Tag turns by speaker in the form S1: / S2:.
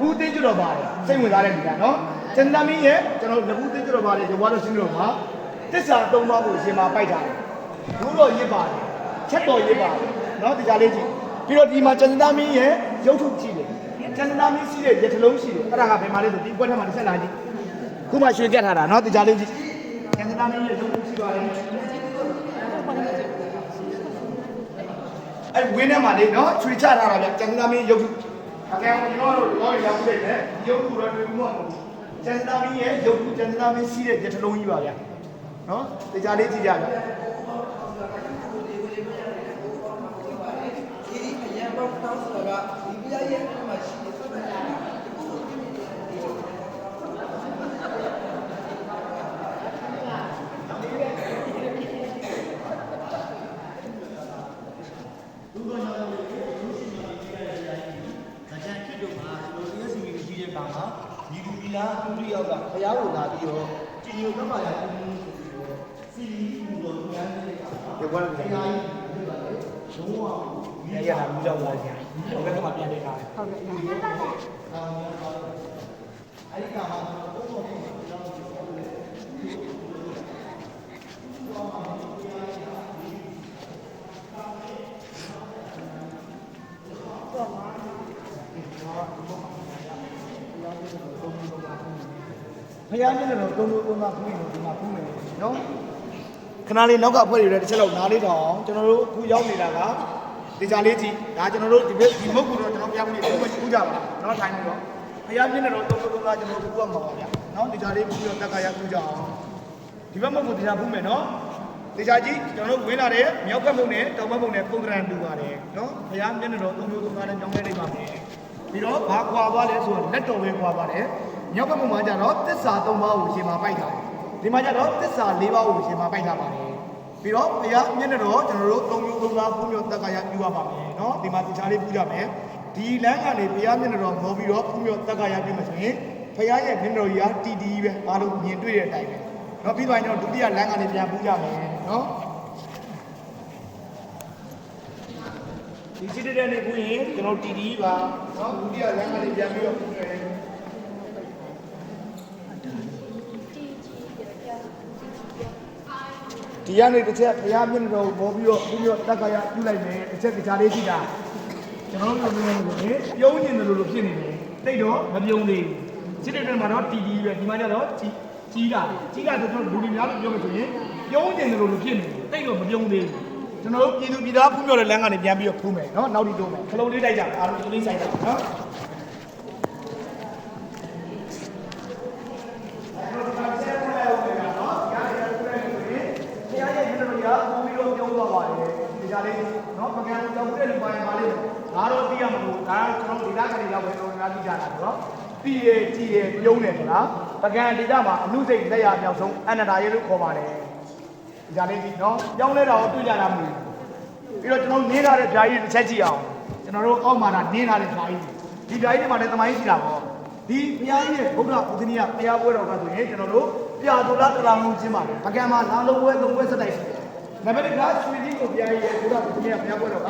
S1: ဘူးသိကြတော့ပါတယ်စိတ်ဝင်စားတဲ့လူကနော်ကျန်တမင်းရဲ့ကျွန်တော်နဘူးသိကြတော့ပါတယ်ရုပ်ဝါတော့ရှင်းလို့မှာတစ္ဆာ၃ပါးကိုရှင်မှာပိုက်ထားတယ်ဘူးတော့ရစ်ပါတယ်ချက်တော်ရစ်ပါတယ်နော်တရားလေးကြည့်ပြီးတော့ဒီမှာကျန်တမင်းရဲ့ရုပ်ထုကြည့်တယ်ကျန်တမင်းရှိတဲ့ရထလုံးရှိတယ်အဲ့ဒါကဘယ်မှာလဲဆိုဒီကွက်ထဲမှာတစ်ဆက်လာကြည့်ခုမှရွှေပြတ်ထားတာနော်တရားလေးကြည့်ကျန်တမင်းရဲ့ရုပ်ထုရှိပါတယ်အဲ့ဝင်းထဲမှာလေနော်ချွေချထားတာဗျကျန်တမင်းရုပ်ထုအကဲကျွန်တော်တို့တော့ရောက်ပြည့်တယ်ရုပ်ထုတော့တွေ့ဘူးမဟုတ်ဘူးကျန်တမင်းရဲ့ရုပ်ထုကျန်တမင်းရှိတဲ့ရထလုံးကြီးပါဗျနော်တရားလေးကြည့်ကြဗျညီလူဒီလားသူတို့ရောက်ကဘုရားကိုလာပြီးတော့ကြည်ညိုသတ်မှတ်ရအောင်စီလီဘူတော်ဉာဏ်နဲ့ဒီဘဝကဘုရားကြီးလုံးဝရရတာဘူးတော့လာကြ။ဘယ်ကမှပြန်နေတာလဲ။ဟုတ်ကဲ့။အဲဒီကမှာဘုံဘုံကိုကျွန်တော်ပြောတယ်ဖယားမျက်နှာတော့တုံးတုံးဖူးရင်ဒီမှာဖူးမယ်နော်ခဏလေးနောက်ကဖွဲ့ရတဲ့တစ်ချက်လောက်နားလေးတောင်ကျွန်တော်တို့အခုရောက်နေတာကဒီကြလေးကြည့်ဒါကျွန်တော်တို့ဒီမုတ်ကူတော့ကျွန်တော်ပြဖို့နေဒီမှာဖူးကြပါနော်ထိုင်ပြီးတော့ဖယားမျက်နှာတော့တုံးတုံးကျွန်တော်တို့ဖူးရမှာပါဗျာနော်ဒီကြလေးဖူးပြီးတော့တက်ကရဖူးကြအောင်ဒီဘက်မုတ်ကူဒီကြဖူးမယ်နော်ဒီကြကြီးကျွန်တော်တို့ဝင်လာတဲ့မြောက်ဘက်မုတ်နဲ့တောင်ဘက်မုတ်နဲ့ပုံကရံတူပါတယ်နော်ဖယားမျက်နှာတော့တုံးတုံးနဲ့ကြောင်းလဲနေပါမယ်ပြီးတော့ဘာခွာသွားလဲဆိုတော့လက်တော်ပဲခွာပါတယ်မြောက်ဘက်မှာကျတော့သစ္စာ၃ပါးကိုရှင်မှာပိုက်ထားတယ်ဒီမှာကျတော့သစ္စာ၄ပါးကိုရှင်မှာပိုက်ထားပါတယ်ပြီးတော့ဘုရားမျက်နှာတော်ကျွန်တော်တို့၃မျိုး၃ပါးဖူးမြော်တက္ကရာပြုရပါမယ်เนาะဒီမှာတရားလေးပြုကြမယ်ဒီလမ်းကနေဘုရားမျက်နှာတော်မောပြီးတော့ဖူးမြော်တက္ကရာပြုမှဆိုရင်ဘုရားရဲ့မျက်နှာတော်ကြီးကတီတီပဲအားလုံးမြင်တွေ့တဲ့အတိုင်းပဲเนาะပြီးသွားရင်တော့ဒုတိယလမ်းကနေပြန်ဖူးကြမယ်เนาะဒီစိတ္တတဲ့နေဖူးရင်ကျွန်တော်တီတီပါเนาะဒုတိယလမ်းကနေပြန်ပြီးတော့ဖူးတယ်ဒီကနေတစ်ချက်ဘုရားမျက်နှာတော်ကိုပေါ်ပြီးတော့တက္ကရာပြုလိုက်မယ်တစ်ချက်တရားလေးကြည့်တာကျွန်တော်တို့ပြောလို့လေပြုံးနေတယ်လို့ဖြစ်နေတယ်တိတ်တော့မပြုံးသေးဘူးစစ်တဲ့မှာတော့တီတီပဲဒီမှာကျတော့ကြီးတာဆိုတော့လူတွေများလို့ပြောမယ်ဆိုရင်ပြုံးနေတယ်လို့ဖြစ်နေတယ်တိတ်တော့မပြုံးသေးဘူးကျွန်တော်တို့ပြည်သူပြည်သားဖူးမြော်တဲ့လမ်းကနေပြန်ပြီးတော့ဖူးမယ်နော်နောက်တိတိုးမယ်ခလုံးလေးတိုက်ကြအားလုံးကလေးဆိုင်တာနော်ဒါလေးနော်ပကံကြောက်တဲ့လူပိုင်းပါလိမ့်မယ်ဒါတော့သိရမှာလို့ဒါကျွန်တော်ဒေသခံတွေရောက်ပဲတော့များသိကြတာဆိုတော့ပြီးရကြည်ရပြုံးတယ်ခလားပကံဒေသမှာအမှုစိတ်လက်ရမြောက်ဆုံးအနန္တရေလို့ခေါ်ပါတယ်ဒါလေးဒီနော်ပြောင်းလဲတာကိုတွေ့ကြတာမဟုတ်ဘူးပြီးတော့ကျွန်တော်နင်းလာတဲ့ဓာကြီးတစ်ချက်ကြည့်အောင်ကျွန်တော်တို့အောက်မှာနင်းလာတဲ့ဓာကြီးဒီဓာကြီးတွေမှာလည်းသမိုင်းရှိတာပေါ့ဒီဘုရားကြီးရဲ့ဗုဒ္ဓဥဒ္ဒနိယဘုရားပွဲတော်ကဆိုရင်ကျွန်တော်တို့ပြာသူလားတလာမှုချင်းပါတယ်ပကံမှာလာလုံးပွဲသုံးပွဲစတိုက်ရှိတယ်နံပါတ်1ကရွှေကြီးကိုဘုရားကြီးရဲ့ဘုရားဘုရားပွဲတော်က